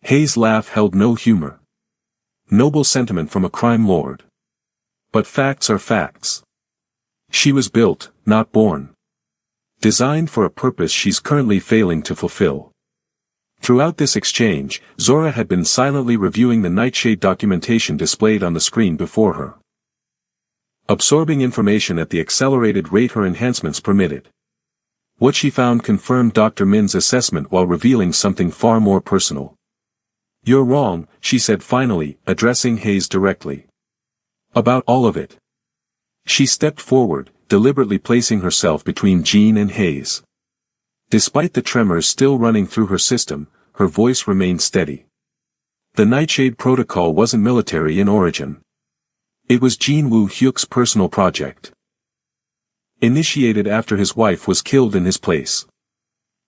Hayes' laugh held no humor. Noble sentiment from a crime lord. But facts are facts. She was built, not born. Designed for a purpose she's currently failing to fulfill. Throughout this exchange, Zora had been silently reviewing the Nightshade documentation displayed on the screen before her. Absorbing information at the accelerated rate her enhancements permitted. What she found confirmed Dr. Min's assessment while revealing something far more personal. You're wrong, she said finally, addressing Hayes directly. About all of it. She stepped forward, deliberately placing herself between Jean and Hayes. Despite the tremors still running through her system, her voice remained steady. The Nightshade Protocol wasn't military in origin. It was Jean Woo-hyuk's personal project. Initiated after his wife was killed in his place.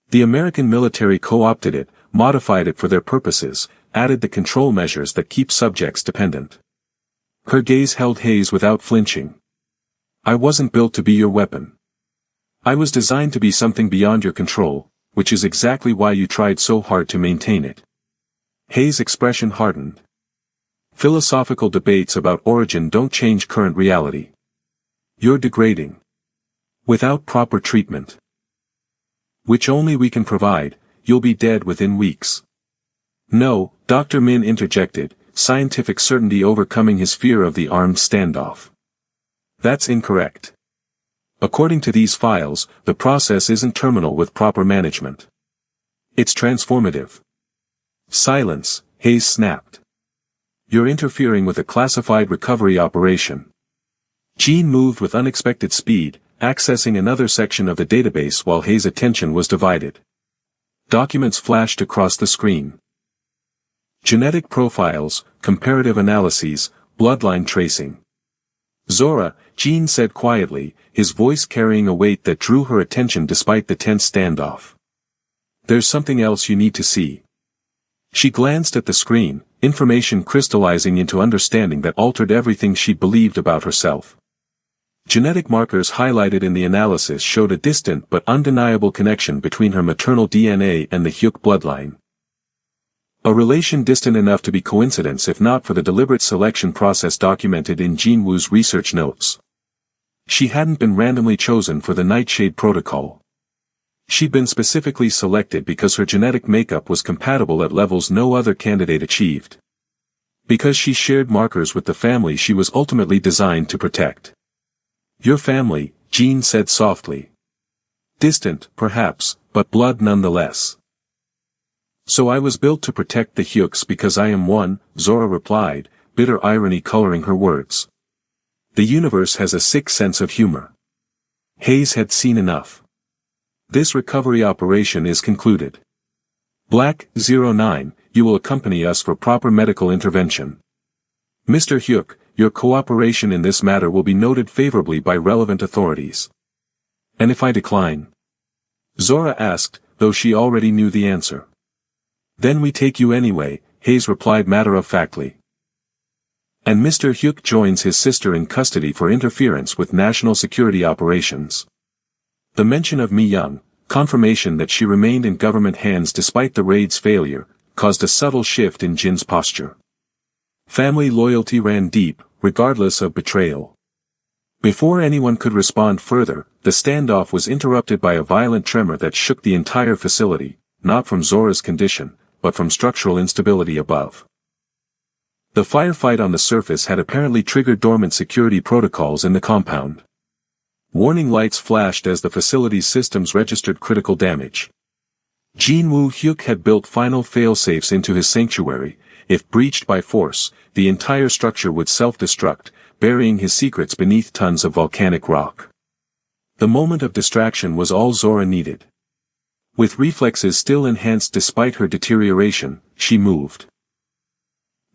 The American military co-opted it, modified it for their purposes, added the control measures that keep subjects dependent. Her gaze held Hayes without flinching. I wasn't built to be your weapon. I was designed to be something beyond your control, which is exactly why you tried so hard to maintain it. Hayes' expression hardened. Philosophical debates about origin don't change current reality. You're degrading. Without proper treatment, which only we can provide, you'll be dead within weeks. No, Dr. Min interjected, scientific certainty overcoming his fear of the armed standoff. That's incorrect. According to these files, the process isn't terminal with proper management. It's transformative. Silence, Hayes snapped. You're interfering with a classified recovery operation. Jean moved with unexpected speed, accessing another section of the database while Hayes' attention was divided. Documents flashed across the screen. Genetic profiles, comparative analyses, bloodline tracing. Zora, Jean said quietly, his voice carrying a weight that drew her attention despite the tense standoff. There's something else you need to see. She glanced at the screen, information crystallizing into understanding that altered everything she believed about herself. Genetic markers highlighted in the analysis showed a distant but undeniable connection between her maternal DNA and the Hyuk bloodline. A relation distant enough to be coincidence if not for the deliberate selection process documented in Jinwoo's research notes. She hadn't been randomly chosen for the Nightshade Protocol. She'd been specifically selected because her genetic makeup was compatible at levels no other candidate achieved. Because she shared markers with the family she was ultimately designed to protect. Your family, Jin said softly. Distant, perhaps, but blood nonetheless. So I was built to protect the Hyuks because I am one, Zora replied, bitter irony coloring her words. The universe has a sick sense of humor. Hayes had seen enough. This recovery operation is concluded. Black 09, you will accompany us for proper medical intervention. Mr. Hyuk, your cooperation in this matter will be noted favorably by relevant authorities. And if I decline? Zora asked, though she already knew the answer. Then we take you anyway, Hayes replied matter-of-factly. And Mr. Hyuk joins his sister in custody for interference with national security operations. The mention of Mi Young, confirmation that she remained in government hands despite the raid's failure, caused a subtle shift in Jin's posture. Family loyalty ran deep, regardless of betrayal. Before anyone could respond further, the standoff was interrupted by a violent tremor that shook the entire facility, not from Zora's condition, but from structural instability above. The firefight on the surface had apparently triggered dormant security protocols in the compound. Warning lights flashed as the facility's systems registered critical damage. Jinwoo Hyuk had built final failsafes into his sanctuary. If breached by force, the entire structure would self-destruct, burying his secrets beneath tons of volcanic rock. The moment of distraction was all Zora needed. With reflexes still enhanced despite her deterioration, she moved.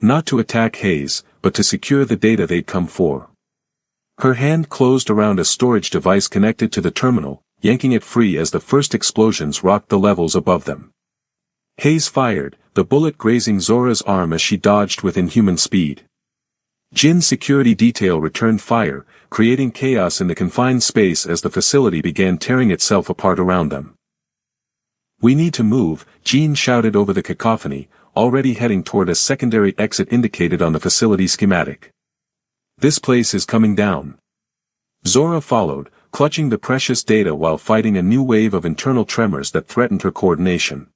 Not to attack Hayes, but to secure the data they'd come for. Her hand closed around a storage device connected to the terminal, yanking it free as the first explosions rocked the levels above them. Hayes fired, the bullet grazing Zora's arm as she dodged with inhuman speed. Jin's security detail returned fire, creating chaos in the confined space as the facility began tearing itself apart around them. We need to move, Jin shouted over the cacophony, already heading toward a secondary exit indicated on the facility schematic. This place is coming down. Zora followed, clutching the precious data while fighting a new wave of internal tremors that threatened her coordination.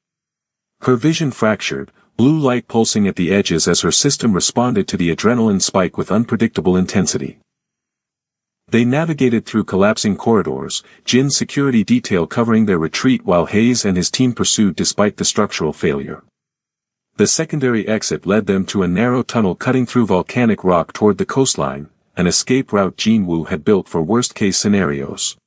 Her vision fractured, blue light pulsing at the edges as her system responded to the adrenaline spike with unpredictable intensity. They navigated through collapsing corridors, Jin's security detail covering their retreat while Hayes and his team pursued despite the structural failure. The secondary exit led them to a narrow tunnel cutting through volcanic rock toward the coastline, an escape route Jinwoo had built for worst-case scenarios.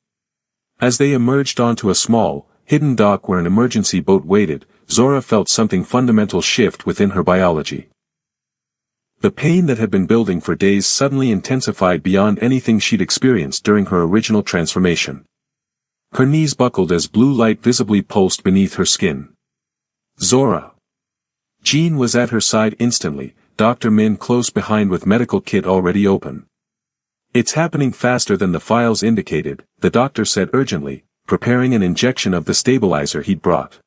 As they emerged onto a small, hidden dock where an emergency boat waited, Zora felt something fundamental shift within her biology. The pain that had been building for days suddenly intensified beyond anything she'd experienced during her original transformation. Her knees buckled as blue light visibly pulsed beneath her skin. Zora! Jin was at her side instantly, Dr. Min close behind with medical kit already open. It's happening faster than the files indicated, the doctor said urgently, preparing an injection of the stabilizer he'd brought.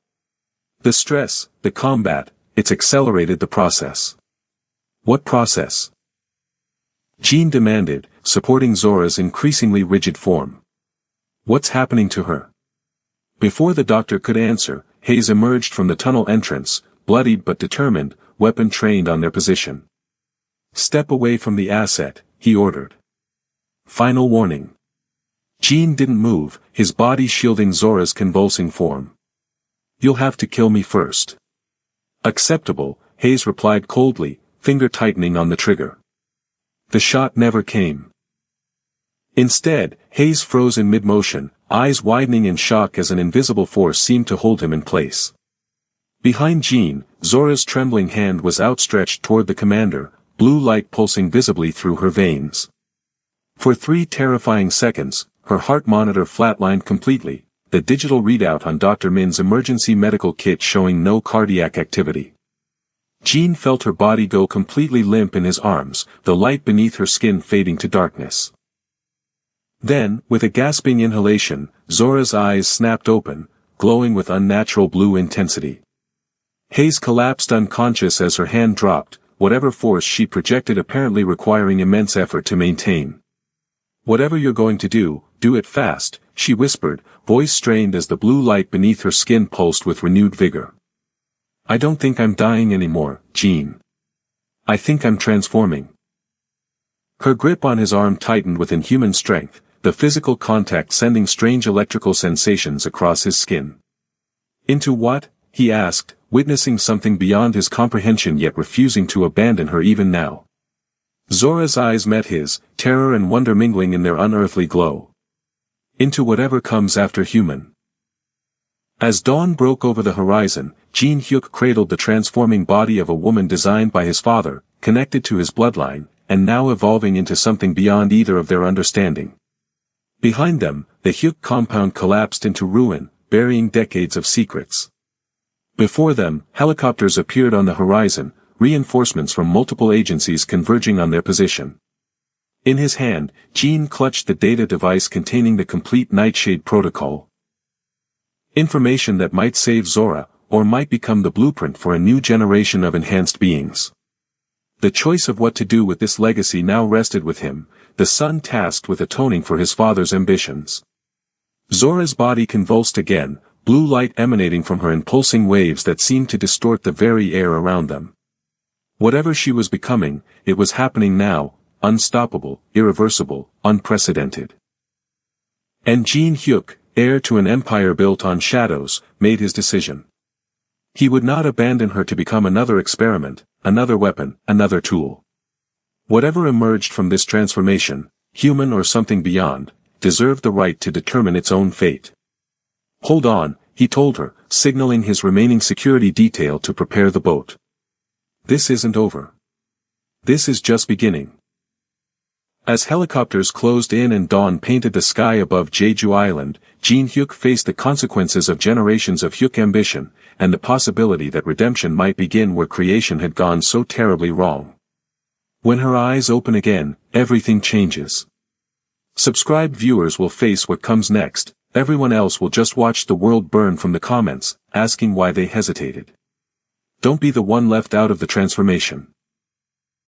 The stress, the combat, it's accelerated the process. What process? Jin demanded, supporting Zora's increasingly rigid form. What's happening to her? Before the doctor could answer, Hayes emerged from the tunnel entrance, bloodied but determined, weapon trained on their position. Step away from the asset, he ordered. Final warning. Jin didn't move, his body shielding Zora's convulsing form. You'll have to kill me first. Acceptable, Hayes replied coldly, finger tightening on the trigger. The shot never came. Instead, Hayes froze in mid-motion, eyes widening in shock as an invisible force seemed to hold him in place. Behind Jin, Zora's trembling hand was outstretched toward the commander, blue light pulsing visibly through her veins. For 3 terrifying seconds, her heart monitor flatlined completely, the digital readout on Dr. Min's emergency medical kit showing no cardiac activity. Jin felt her body go completely limp in his arms, the light beneath her skin fading to darkness. Then, with a gasping inhalation, Zora's eyes snapped open, glowing with unnatural blue intensity. Hayes collapsed unconscious as her hand dropped, whatever force she projected apparently requiring immense effort to maintain. "Whatever you're going to do it fast," she whispered, voice strained as the blue light beneath her skin pulsed with renewed vigor. "I don't think I'm dying anymore, Jean. I think I'm transforming." Her grip on his arm tightened with inhuman strength, the physical contact sending strange electrical sensations across his skin. "Into what?" he asked, witnessing something beyond his comprehension yet refusing to abandon her even now. Zora's eyes met his, terror and wonder mingling in their unearthly glow. "Into whatever comes after human." As dawn broke over the horizon, Jean Hyuk cradled the transforming body of a woman designed by his father, connected to his bloodline, and now evolving into something beyond either of their understanding. Behind them, the Hyuk compound collapsed into ruin, burying decades of secrets. Before them, helicopters appeared on the horizon, reinforcements from multiple agencies converging on their position. In his hand, Jean clutched the data device containing the complete Nightshade protocol. Information that might save Zora, or might become the blueprint for a new generation of enhanced beings. The choice of what to do with this legacy now rested with him, the son tasked with atoning for his father's ambitions. Zora's body convulsed again, blue light emanating from her in pulsing waves that seemed to distort the very air around them. Whatever she was becoming, it was happening now, unstoppable, irreversible, unprecedented. And Jean Hyuk, heir to an empire built on shadows, made his decision. He would not abandon her to become another experiment, another weapon, another tool. Whatever emerged from this transformation, human or something beyond, deserved the right to determine its own fate. "Hold on," he told her, signaling his remaining security detail to prepare the boat. "This isn't over. This is just beginning." As helicopters closed in and dawn painted the sky above Jeju Island, Jean Hyuk faced the consequences of generations of Hyuk ambition, and the possibility that redemption might begin where creation had gone so terribly wrong. When her eyes open again, everything changes. Subscribed viewers will face what comes next, everyone else will just watch the world burn from the comments, asking why they hesitated. Don't be the one left out of the transformation.